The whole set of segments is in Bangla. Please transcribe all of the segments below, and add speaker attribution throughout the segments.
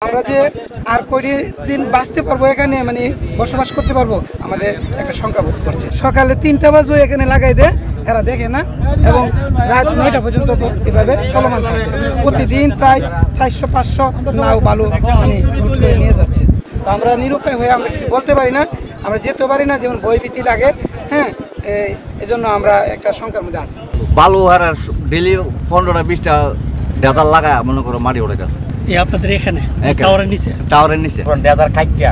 Speaker 1: আমরা যে আর কয়টি দিন বাঁচতে পারবো এখানে, মানে বসবাস করতে পারবো, আমাদের একটা শঙ্কা বোধ করছে। সকালে 3টা বাজে এখানে লাগাই দেয়, এরা দেখে না, এবং রাত 9টা পর্যন্ত এভাবে চলমান থাকে। প্রতিদিন প্রায় 400-500 নাও বালু মানে লুট করে নিয়ে যাচ্ছে। তো আমরা নিরুপায় হয়ে আমরা কিছু বলতে পারি না, আমরা যেতে পারি না, যেমন ভয়ভীতি লাগে। হ্যাঁ, এজন্য আমরা একটা শঙ্কার মধ্যে আছি।
Speaker 2: বালু আর ডেলি 15টা-20টা ডেজার লাগায় মনে করো মাটি উঠে গেছে
Speaker 3: আপনাদের এখানে টাওয়ারের নিচে
Speaker 4: ডেজার খাইটা।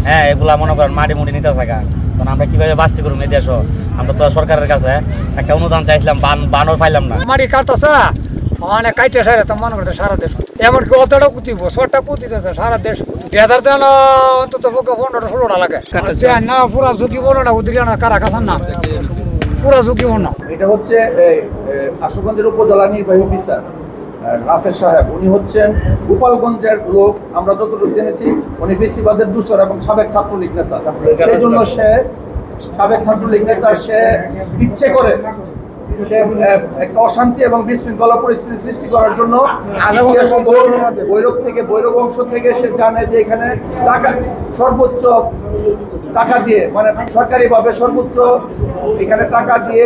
Speaker 4: হ্যাঁ, এগুলা মনে করেন মাটি মুটি নিতে থাকা। কারণ আমরা কিভাবে বাঁচতে করবো এই দেশও? আমরা তো সরকারের কাছে একটা অনুদান চাইছিলাম, বানর পাইলাম না।
Speaker 5: মাটি কাটতেছে মানে কাইটে সারা তো মনে করতে সারা দেশ এমনকি অতটা কুতিব শর্টটা কুতি দিতে সারা দেশ ডেজার দেন অন্তত 15-16টা লাগে না। পুরা ঝুঁকি বলো না, উদ্রিয়া না কারা কাছান না, পুরা ঝুঁকি বলো।
Speaker 6: এটা হচ্ছে আশুগঞ্জের উপজেলা নির্বাহী অফিসার রাফেজ সাহেব। উনি হচ্ছেন গোপালগঞ্জের লোক, আমরা যতটুকু জেনেছি উনি বেশিবাদের দূষর এবং সাবেক ছাত্রলীগ নেতা। সেই জন্য সে সাবেক ছাত্রলীগ নেতা, সে ইচ্ছে করে সে একটা অশান্তি এবং বিশৃঙ্খলা পরিস্থিতি সৃষ্টি করার জন্য ভৈরব অংশ থেকে সে জানে যে এখানে টাকা সর্বোচ্চ টাকা দিয়ে, মানে সরকারিভাবে সর্বোচ্চ এখানে টাকা দিয়ে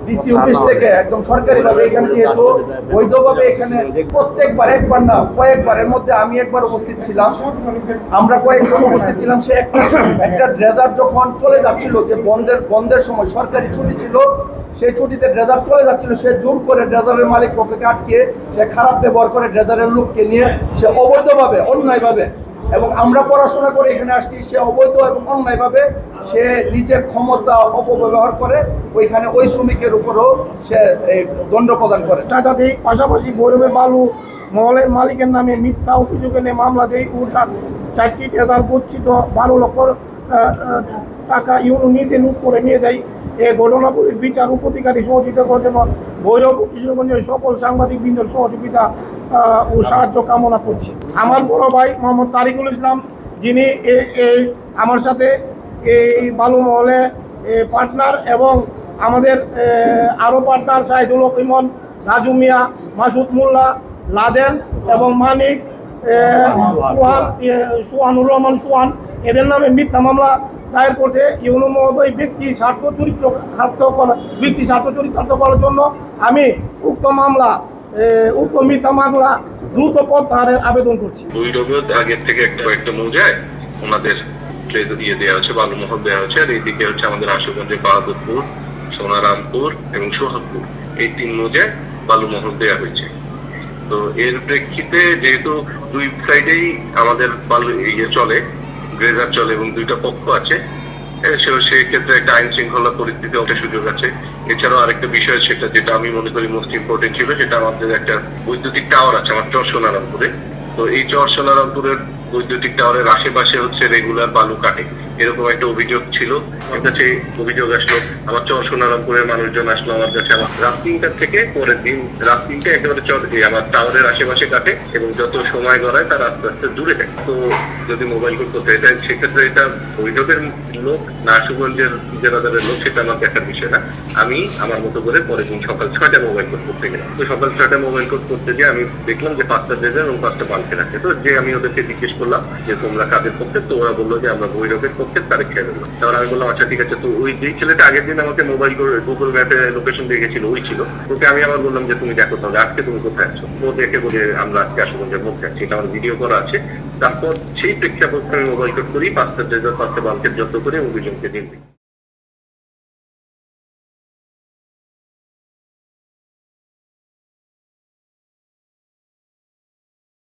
Speaker 6: ডিসি অফিস থেকে একদম সরকারিভাবে এখানে যেহেতু বৈধভাবে এখানে প্রত্যেকবার, একবার না কয়েকবারের মধ্যে আমি একবার উপস্থিত ছিলাম, আমরা কয়েকবার উপস্থিত ছিলাম। সে একটা ড্রেজার যখন চলে যাচ্ছিল, যে বন্ধের সময় সরকারি ছুটি ছিল, সেই ছুটিতে ড্রেজার চলে যাচ্ছিল, সে জোর করে ড্রেজারের মালিক পক্ষকে আটকে সে খারাপ ব্যবহার করে ড্রেজারের লোককে নিয়ে সে অবৈধভাবে, অন্যায়ভাবে, এবং আমরা পড়াশোনা করে এখানে আসছি, সে অবৈধ এবং অন্যায়ভাবে সে নিজের ক্ষমতা অপব্যবহার করে ওইখানে ওই শ্রমিকের উপরও সে দণ্ড প্রদান করে।
Speaker 5: পাশাপাশি ভৈরবের বালু মহলের মালিকের নামে মিথ্যা অভিযোগে নিয়ে মামলা দেয়। 4টি ডেজার গচ্ছিত 12 লক্ষ টাকা ইউনো নিজে লুট করে নিয়ে যায়। এই ঘটনাগুলির বিচার উপধিকারী সহযোগিতা করার জন্য ভৈরব কিশোরগঞ্জের সকল সাংবাদিক বৃন্দের সহযোগিতা ও সাহায্য কামনা করছি। আমার বড় ভাই মোহাম্মদ তারিকুল ইসলাম, যিনি আমার সাথে এই বালু মহলে পার্টনার, এবং আমাদের আরও পার্টনার শাহিদুল হক ইমন, রাজু মিয়া, মাসুদ মোল্লা, লাদেন এবং মানিক, সোহানুর রহমান সোহান, এদের নামে মিথ্যা মামলা দায়ের করছে। ইউনো মহোদয় ব্যক্তি স্বার্থ চরিতার্থ করার জন্য আমি উক্ত মিথ্যা মামলা দ্রুত প্রত্যাহারের আবেদন করছি।
Speaker 7: আগের থেকে একটা মৌজায় ওনাদের দিয়ে দেওয়া হচ্ছে, বালুমহল দেওয়া হচ্ছে, আর এইদিকে হচ্ছে আমাদের আশুগঞ্জে বাহাদুরপুর, সোনারামপুর এবং সোহাগপুর, এই 3 মৌজায় বালুমহল দেওয়া হয়েছে। তো এর প্রেক্ষিতে যেহেতু 2 সাইডেই আমাদের বালু চলে, গ্রেজার চলে, এবং 2টা পক্ষ আছে, সেক্ষেত্রে একটা আইন শৃঙ্খলা পরিস্থিতি একটা সুযোগ আছে। এছাড়াও আরেকটা বিষয়, সেটা যেটা আমি মনে করি মোস্ট ইম্পর্টেন্ট ছিল, সেটা আমাদের একটা বৈদ্যুতিক টাওয়ার আছে আমার চর সোনারামপুরে। তো এই চর সোনারামপুরের বৈদ্যুতিক টাওয়ারের আশেপাশে হচ্ছে রেগুলার বালু কাটে, এরকম একটা অভিযোগ ছিল। আমার কাছে অভিযোগ আসলো, আমার চর সোনারামপুরের মানুষজন আসলো আমার কাছে, আমার রাত 3টা থেকে পরের দিন রাত 3টে একেবারে আমার টাওয়ারের আশেপাশে কাটে, এবং যত সময় গড়ায় তার আস্তে আস্তে দূরে যায়। তো যদি মোবাইল কোড করতে হয়, সেক্ষেত্রে এটা অভিযোগের লোক না আশুগঞ্জের জেলাদারের লোক, সেটা আমার দেখার বিষয় না। আমি আমার মতো করে পরের দিন সকাল 6টায় মোবাইল কোড করতে গেলাম। তো সকাল 6টায় মোবাইল কোড করতে গিয়ে আমি দেখলাম যে 5টা ডেজার এবং 5টা বালকে রাখে। তো যে আমি ওদেরকে জিজ্ঞেস করলাম যে তোমরা কাদের পক্ষে, তো ওরা বললো যে আমরা ভৈরবের পক্ষে, তারিখ খেয়ে দিলাম। তারপর আমি বললাম আচ্ছা ঠিক আছে। তো ওই যেই ছেলেটা আগের দিন আমাকে মোবাইল করে গুগল ম্যাপে লোকেশন দিয়ে গেছিল, ওই ছিল। ওকে আমি আবার বললাম যে তুমি দেখো তাহলে আজকে তুমি কোথায় আছো। ও দেখে বলে আমরা আজকে আশুগঞ্জের মধ্যে আছি, এটা আমার ভিডিও করা আছে। তারপর সেই প্রেক্ষাপটে আমি মোবাইল কোড করি, 5টা ডেজার 5টা বালকের যত করে অভিযোগকে দিন দিই।